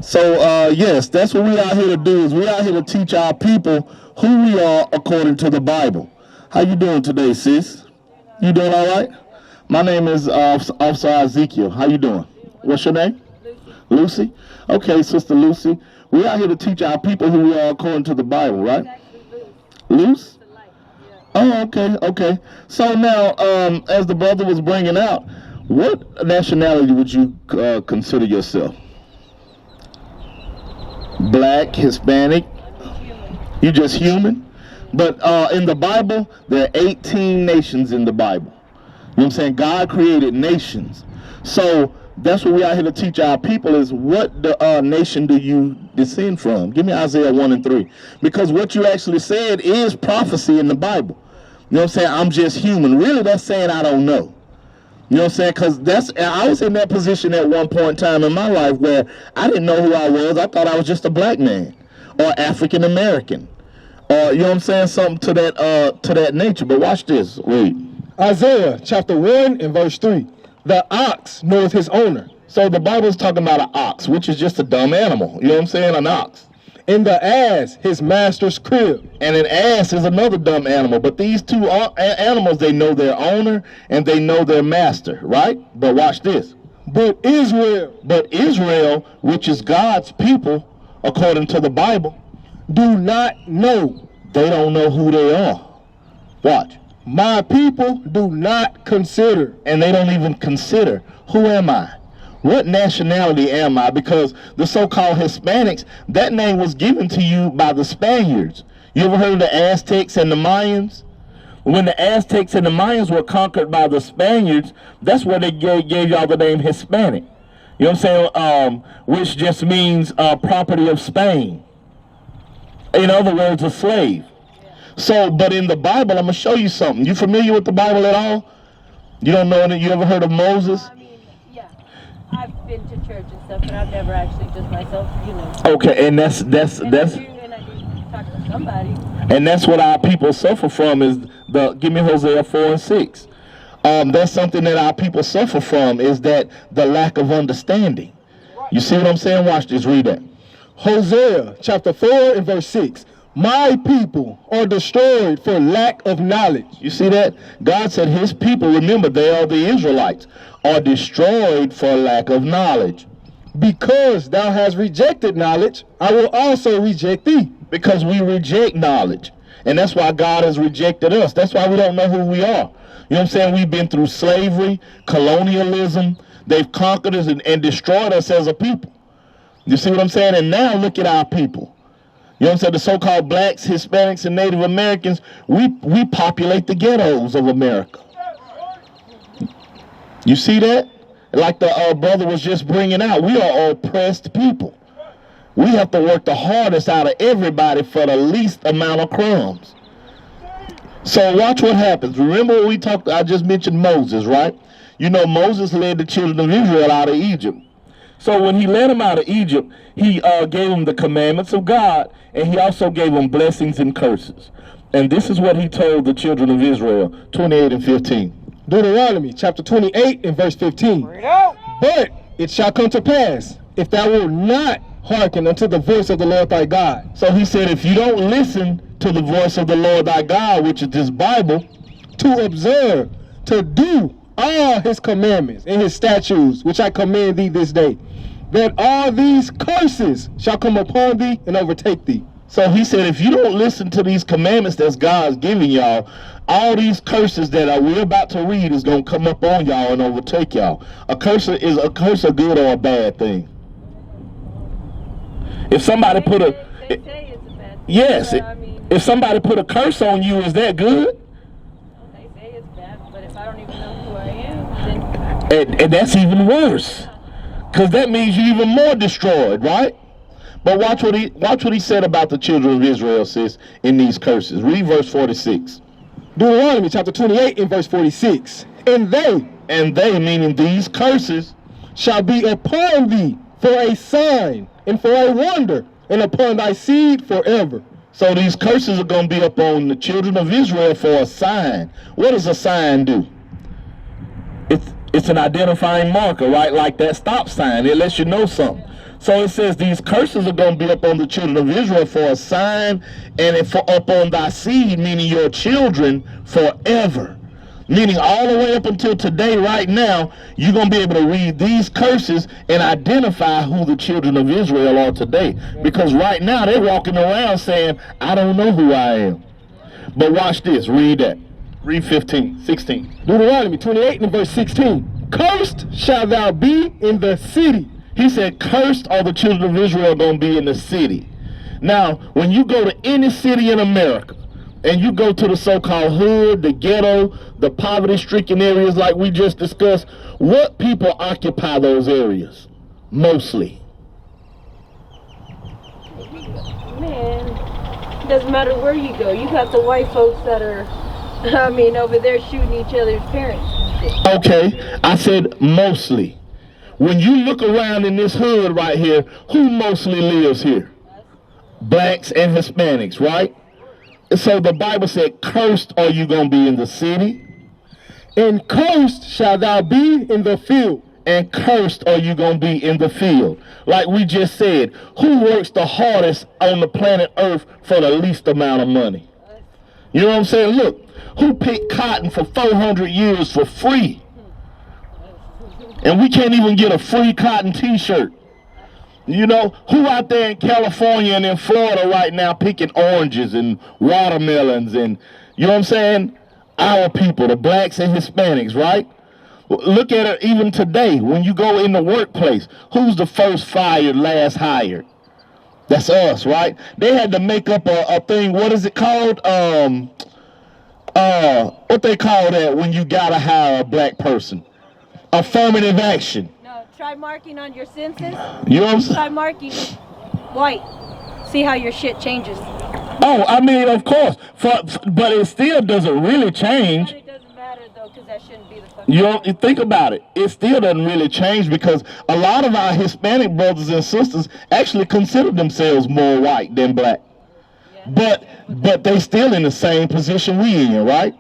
So yes, that's what we out here to do. Is we out here to teach our people who we are according to the Bible. How you doing today, sis? You doing all right? My name is Officer Ezekiel. How you doing? What's your name? Lucy. Okay, Sister Lucy. We out here to teach our people who we are according to the Bible, right? Luce? Oh, okay, okay. So now, as the brother was bringing out, what nationality would you consider yourself? Black, Hispanic? You just human? But in the Bible, there are 18 nations in the Bible. You know what I'm saying? God created nations. So that's what we out here to teach our people is what nation do you descend from? Give me Isaiah 1 and 3. Because what you actually said is prophecy in the Bible. You know what I'm saying? I'm just human. Really, that's saying I don't know. You know what I'm saying? Because I was in that position at one point in time in my life where I didn't know who I was. I thought I was just a black man or African American. Or, you know what I'm saying? Something to that nature. But watch this. Read. Isaiah chapter 1 and verse 3. The ox knoweth his owner. So the Bible's talking about an ox, which is just a dumb animal. You know what I'm saying? An ox. And the ass his master's crib. And an ass is another dumb animal. But these two animals, they know their owner and they know their master, right? But watch this. But Israel, which is God's people, according to the Bible, do not know. They don't know who they are. Watch. My people do not consider. And they don't even consider, who am I? What nationality am I? Because the so-called Hispanics, that name was given to you by the Spaniards. You ever heard of the Aztecs and the Mayans? When the Aztecs and the Mayans were conquered by the Spaniards, that's where they gave y'all the name Hispanic. You know what I'm saying? Which just means property of Spain. In other words, a slave. So, but in the Bible, I'm going to show you something. You familiar with the Bible at all? You don't know it? You ever heard of Moses? I've been to church and stuff, but I've never actually just myself, Okay, and that's and I did talk to somebody. And that's what our people suffer from is give me Hosea 4 and 6. That's something that our people suffer from is that the lack of understanding. You see what I'm saying? Watch this, read that. Hosea chapter 4 and verse 6. My people are destroyed for lack of knowledge. You see that? God said his people, remember, they are the Israelites, are destroyed for lack of knowledge. Because thou hast rejected knowledge, I will also reject thee. Because we reject knowledge. And that's why God has rejected us. That's why we don't know who we are. You know what I'm saying? We've been through slavery, colonialism. They've conquered us and destroyed us as a people. You see what I'm saying? And now look at our people. You know what I'm saying? The so-called blacks, Hispanics, and Native Americans, we populate the ghettos of America. You see that? Like the brother was just bringing out, we are oppressed people. We have to work the hardest out of everybody for the least amount of crumbs. So watch what happens. Remember what we talked, I just mentioned Moses, right? You know, Moses led the children of Israel out of Egypt. So when he led them out of Egypt, he gave them the commandments of God, and he also gave them blessings and curses. And this is what he told the children of Israel, 28 and 15. Deuteronomy chapter 28 and verse 15. But it shall come to pass, if thou wilt not hearken unto the voice of the Lord thy God. So he said, if you don't listen to the voice of the Lord thy God, which is this Bible, to observe, to do all his commandments and his statutes, which I command thee this day, that all these curses shall come upon thee and overtake thee. So he said, if you don't listen to these commandments that God's giving y'all, all these curses that we're about to read is going to come up on y'all and overtake y'all. A curse is a curse a good or a bad thing? If somebody put a... They say it's a bad thing. Yes. If somebody put a curse on you, is that good? They say it's bad, but if I don't even know who I am, then... And that's even worse. Because that means you're even more destroyed, right? But watch what he said about the children of Israel, sis, in these curses. Read verse 46. Deuteronomy chapter 28 and verse 46. And they, meaning these curses, shall be upon thee for a sign and for a wonder, and upon thy seed forever. So these curses are going to be upon the children of Israel for a sign. What does a sign do? It's an identifying marker, right? Like that stop sign. It lets you know something. So it says these curses are going to be upon the children of Israel for a sign, and for upon thy seed, meaning your children, forever. Meaning all the way up until today, right now, you're going to be able to read these curses and identify who the children of Israel are today. Because right now they're walking around saying, I don't know who I am. But watch this, read that. Read 16. Deuteronomy 28 and verse 16. Cursed shall thou be in the city. He said, cursed are the children of Israel going to be in the city. Now, when you go to any city in America, and you go to the so-called hood, the ghetto, the poverty-stricken areas like we just discussed, what people occupy those areas? Mostly. Man, it doesn't matter where you go. You got the white folks that are, over there shooting each other's parents and shit. Okay, I said mostly. When you look around in this hood right here, who mostly lives here? Blacks and Hispanics, right? So the Bible said, cursed are you going to be in the city, and cursed shall thou be in the field. And cursed are you going to be in the field. Like we just said, who works the hardest on the planet Earth for the least amount of money? You know what I'm saying? Look, who picked cotton for 400 years for free? And we can't even get a free cotton t-shirt. You know, who out there in California and in Florida right now picking oranges and watermelons and, you know what I'm saying? Our people, the blacks and Hispanics, right? Look at it even today. When you go in the workplace, who's the first fired, last hired? That's us, right? They had to make up a thing, what is it called? What they call that when you gotta hire a black person? Affirmative action. Try marking on your census. You know what I'm saying? Try marking white. See how your shit changes. Oh, of course. But it still doesn't really change. But it doesn't matter though, because that shouldn't be the fucking. You think about it. It still doesn't really change because a lot of our Hispanic brothers and sisters actually consider themselves more white than black. Yeah. But they still in the same position we in, right?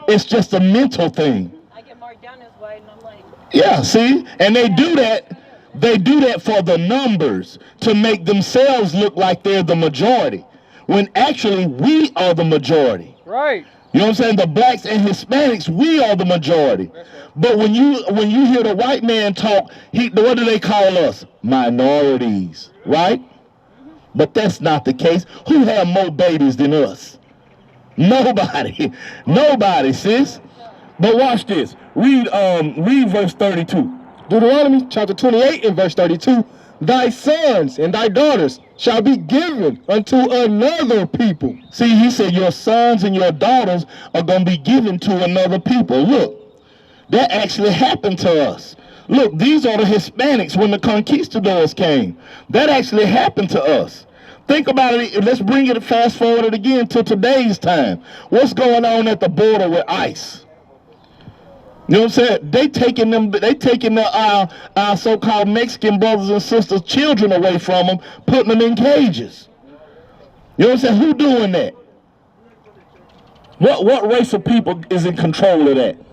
It's just a mental thing. I get marked down as white, and I'm like. Yeah, see? And they do that. They do that for the numbers to make themselves look like they're the majority, when actually we are the majority. Right. You know what I'm saying? The blacks and Hispanics, we are the majority. But when you hear the white man talk, what do they call us? Minorities, right? But that's not the case. Who have more babies than us? Nobody. Nobody, sis. But watch this. Read verse 32. Deuteronomy chapter 28 and verse 32. Thy sons and thy daughters shall be given unto another people. See, he said your sons and your daughters are going to be given to another people. Look, that actually happened to us. Look, these are the Hispanics when the conquistadors came. That actually happened to us. Think about it. Let's bring it fast forward again to today's time. What's going on at the border with ICE? You know what I'm saying? They taking our so-called Mexican brothers and sisters' children away from them, putting them in cages. You know what I'm saying? Who doing that? What race of people is in control of that? The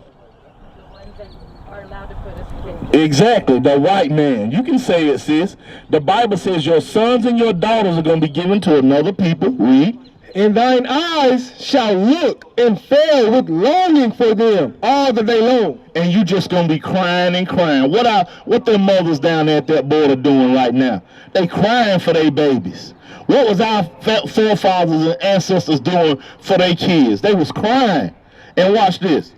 ones that are allowed to put us in cages. Exactly, the white man. You can say it, sis. The Bible says your sons and your daughters are going to be given to another people. Read. And thine eyes shall look and fail with longing for them all the day long. And you just gonna be crying and crying. What their mothers down there at that border doing right now? They crying for their babies. What was our forefathers and ancestors doing for their kids? They was crying. And watch this.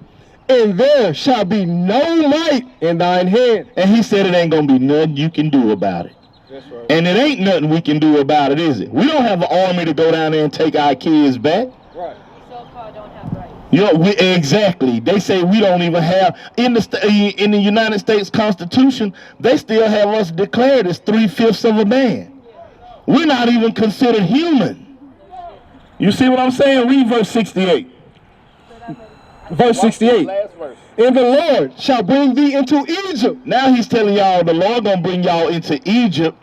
And there shall be no might in thine hand. And he said it ain't gonna be nothing you can do about it. That's right. And it ain't nothing we can do about it, is it? We don't have an army to go down there and take our kids back. Right. We so-called don't have rights. You know, exactly. They say we don't even have in the United States Constitution. They still have us declared as 3/5 of a man. We're not even considered human. You see what I'm saying? Read verse 68. Verse 68. And the Lord shall bring thee into Egypt. Now he's telling y'all the Lord gonna bring y'all into Egypt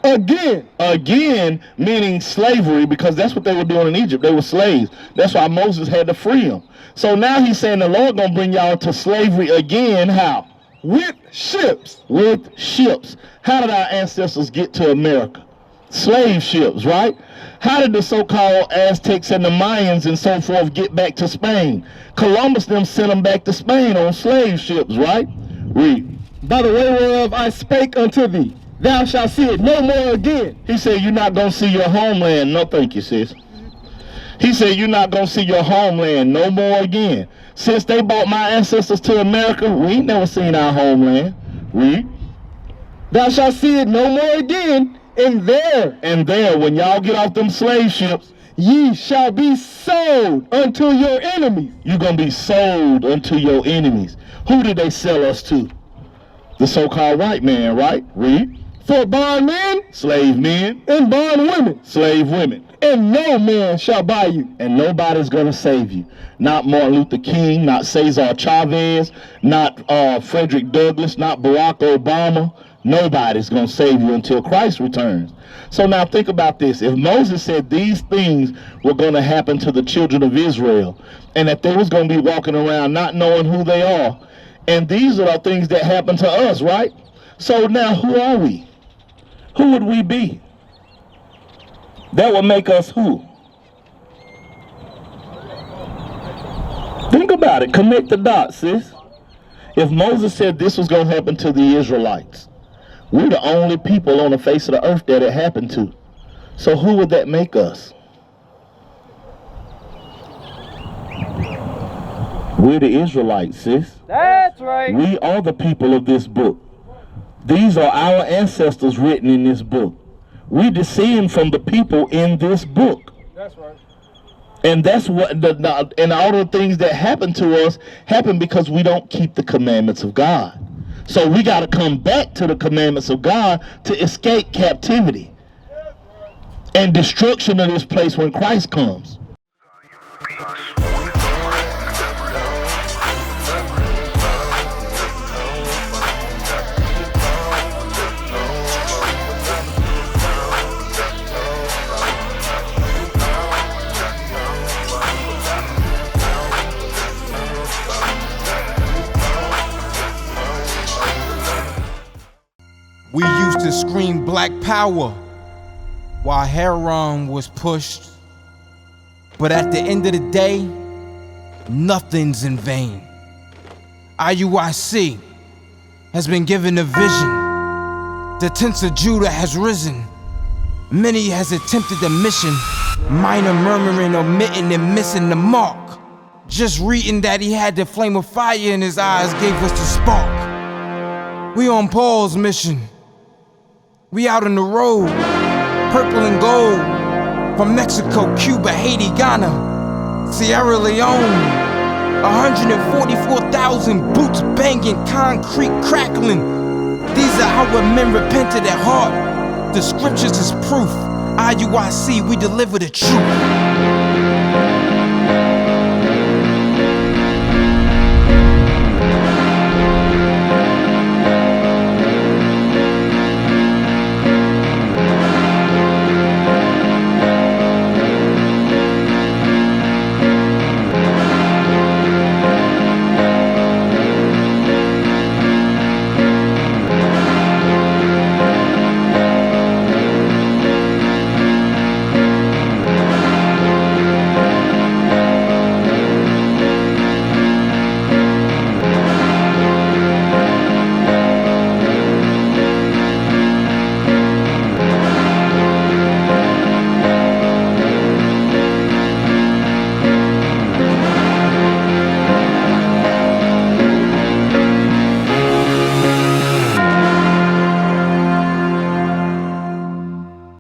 again. Again, meaning slavery, because that's what they were doing in Egypt. They were slaves. That's why Moses had to free them. So now he's saying the Lord gonna bring y'all to slavery again. How? with ships. With ships. How did our ancestors get to America? Slave ships, right? How did the so-called Aztecs and the Mayans and so forth get back to Spain? Columbus them sent them back to Spain on slave ships, right? Read. By the way whereof I spake unto thee, thou shalt see it no more again. He said, you're not going to see your homeland. No, thank you, sis. He said, you're not going to see your homeland no more again. Since they brought my ancestors to America, we ain't never seen our homeland. Read. Thou shalt see it no more again, and there, when y'all get off them slave ships, ye shall be sold unto your enemies. You're going to be sold unto your enemies. Who did they sell us to? The so-called white man, right? Read. For bondmen, slave men, and bondwomen, slave women. And no man shall buy you. And nobody's going to save you. Not Martin Luther King, not Cesar Chavez, not Frederick Douglass, not Barack Obama. Nobody's going to save you until Christ returns. So now think about this. If Moses said these things were going to happen to the children of Israel, and that they was going to be walking around not knowing who they are, and these are the things that happen to us, right? So now who are we? Who would we be? That would make us who? Think about it. Connect the dots, sis. If Moses said this was going to happen to the Israelites, we're the only people on the face of the earth that it happened to. So who would that make us? We're the Israelites, sis. That's right. We are the people of this book. These are our ancestors written in this book. We descend from the people in this book. That's right. And that's what, and all the things that happen to us happen because we don't keep the commandments of God. So we got to come back to the commandments of God to escape captivity and destruction of this place when Christ comes. We used to scream black power while heroin was pushed. But at the end of the day, nothing's in vain. IUIC has been given a vision. The tents of Judah has risen. Many has attempted the mission. Minor murmuring, omitting, and missing the mark. Just reading that he had the flame of fire in his eyes gave us the spark. We on Paul's mission. We out on the road, purple and gold, from Mexico, Cuba, Haiti, Ghana, Sierra Leone. 144,000 boots banging, concrete crackling. These are our men repented at heart. The scriptures is proof. IUIC, we deliver the truth.